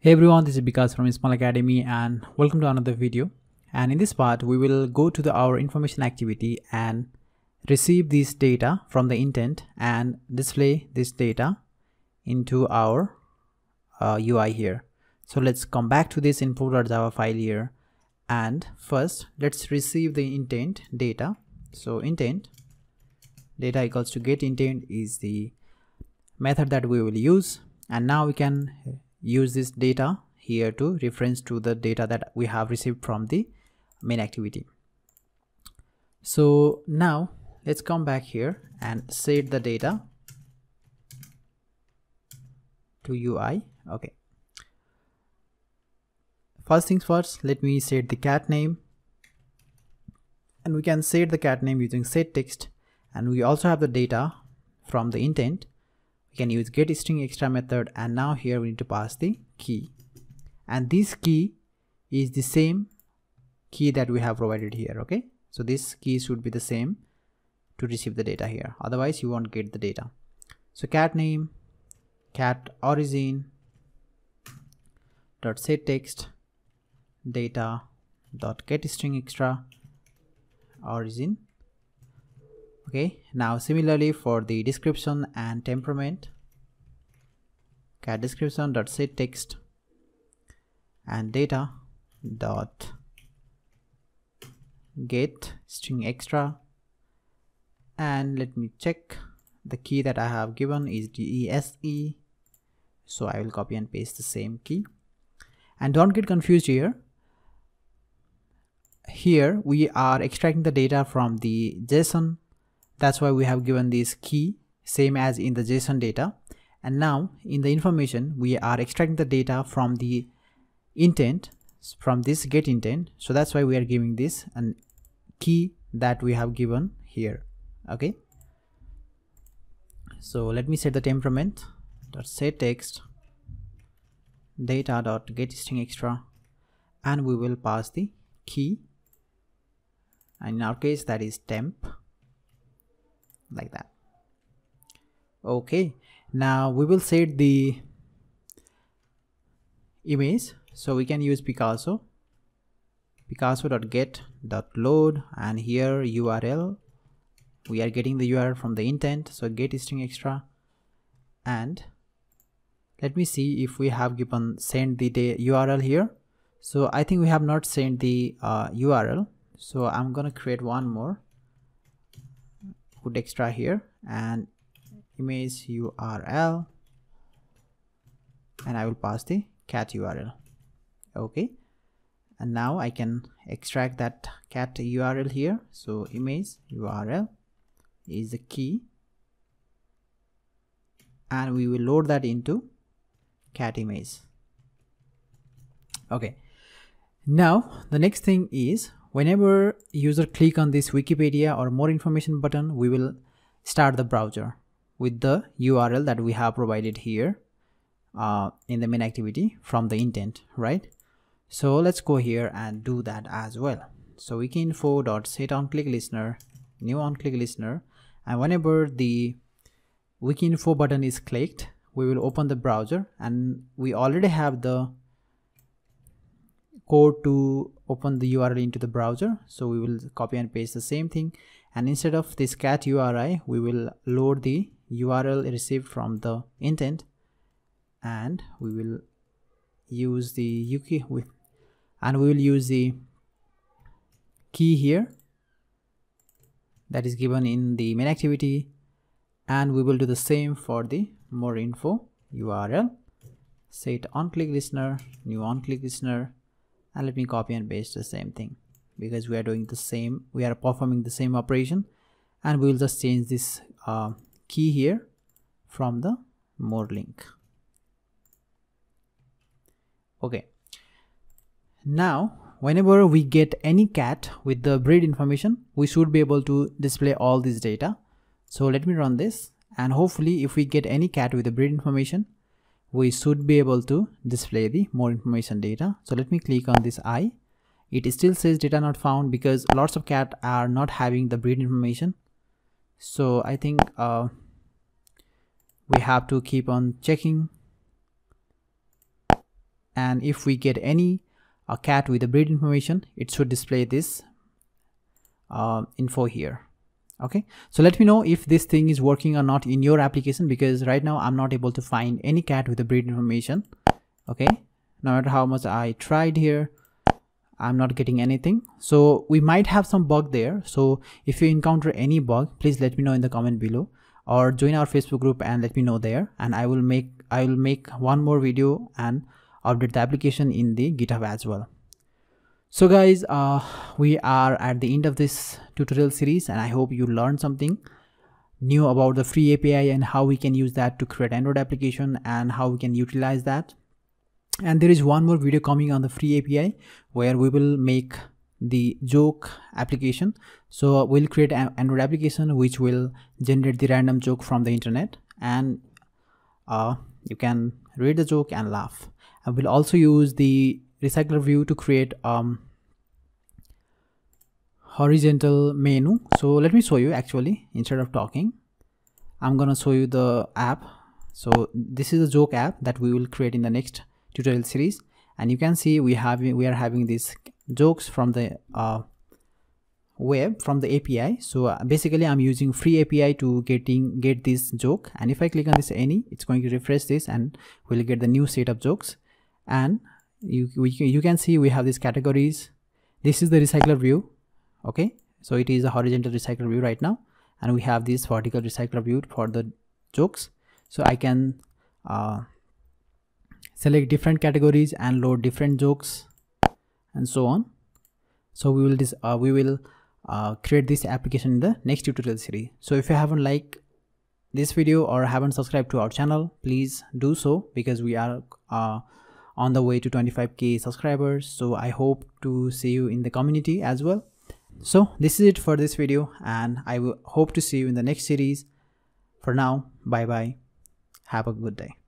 Hey everyone, this is Vikas from SmallAcademy and welcome to another video. And in this part, we will go to our information activity and receive this data from the intent and display this data into our UI here. So let's come back to this info.java file here, and first let's receive the intent data. So intent data equals to get intent is the method that we will use, and now we can use this data here to reference to the data that we have received from the main activity. So now let's come back here and set the data to UI. Okay, first things first, let me set the cat name, and we can set the cat name using set text, and we also have the data from the intent. We can use get string extra method, and now here we need to pass the key, and this key is the same key that we have provided here. Okay, so this key should be the same to receive the data here, otherwise you won't get the data. So cat name, cat origin dot set text data dot get string extra origin. Okay, now similarly for the description and temperament, cat description dot set text and data dot get string extra, and let me check the key that I have given is DESE, so I will copy and paste the same key. And don't get confused here. Here we are extracting the data from the JSON. That's why we have given this key same as in the JSON data, and now in the information we are extracting the data from the intent, from this get intent, so that's why we are giving this an key that we have given here. Okay, so let me set the temperament dot set text data dot get string extra, and we will pass the key, and in our case that is temp, like that. Okay, now we will set the image, so we can use Picasso dot get dot load, and here URL, we are getting the URL from the intent, so get string extra. And let me see if we have given send the URL here. So I think we have not sent the URL, so I'm gonna create one more, put extra here, and image URL, and I will pass the cat URL. Okay, and now I can extract that cat URL here. So image URL is the key, and we will load that into cat image. Okay, now the next thing is, whenever user click on this Wikipedia or more information button, we will start the browser with the URL that we have provided here in the main activity from the intent, right? So let's go here and do that as well. So wikiinfo dot set on click listener, new on click listener, and whenever the wikiinfo button is clicked, we will open the browser, and we already have the code to open the URL into the browser, so we will copy and paste the same thing, and instead of this cat URI, we will load the URL received from the intent, and we will use the we will use the key here that is given in the main activity, and we will do the same for the more info URL, set on click listener, new on click listener, and let me copy and paste the same thing, because we are doing the same, we are performing the same operation, and we will just change this key here from the more link. Okay, now whenever we get any cat with the breed information, we should be able to display all this data. So let me run this, and hopefully if we get any cat with the breed information, we should be able to display the more information data. So let me click on this I. It still says data not found because lots of cat are not having the breed information. So I think we have to keep on checking and if we get any cat with the breed information, it should display this info here. Okay, so let me know if this thing is working or not in your application, because right now I'm not able to find any cat with the breed information. Okay, no matter how much I tried here, I'm not getting anything. So we might have some bug there. So if you encounter any bug, please let me know in the comment below, or join our Facebook group and let me know there, and I will make one more video and update the application in the GitHub as well. So guys, we are at the end of this tutorial series, and I hope you learned something new about the free API and how we can use that to create Android application and how we can utilize that. And there is one more video coming on the free API where we will make the joke application. So we'll create an Android application which will generate the random joke from the internet, and you can read the joke and laugh. And we'll also use the recycler view to create horizontal menu. So let me show you. Actually, instead of talking, I'm gonna show you the app. So this is a joke app that we will create in the next tutorial series, and you can see we are having these jokes from the web, from the API. So basically I'm using free API to get this joke, and if I click on this any, it's going to refresh this and we'll get the new set of jokes. And you can see we have these categories. This is the recycler view. Okay, so it is a horizontal recycler view right now, and we have this vertical recycler view for the jokes. So I can select different categories and load different jokes and so on. So we will create this application in the next tutorial series. So if you haven't liked this video or haven't subscribed to our channel, please do so, because we are on the way to 25k subscribers. So I hope to see you in the community as well. So this is it for this video, and I will hope to see you in the next series. For now, bye bye, have a good day.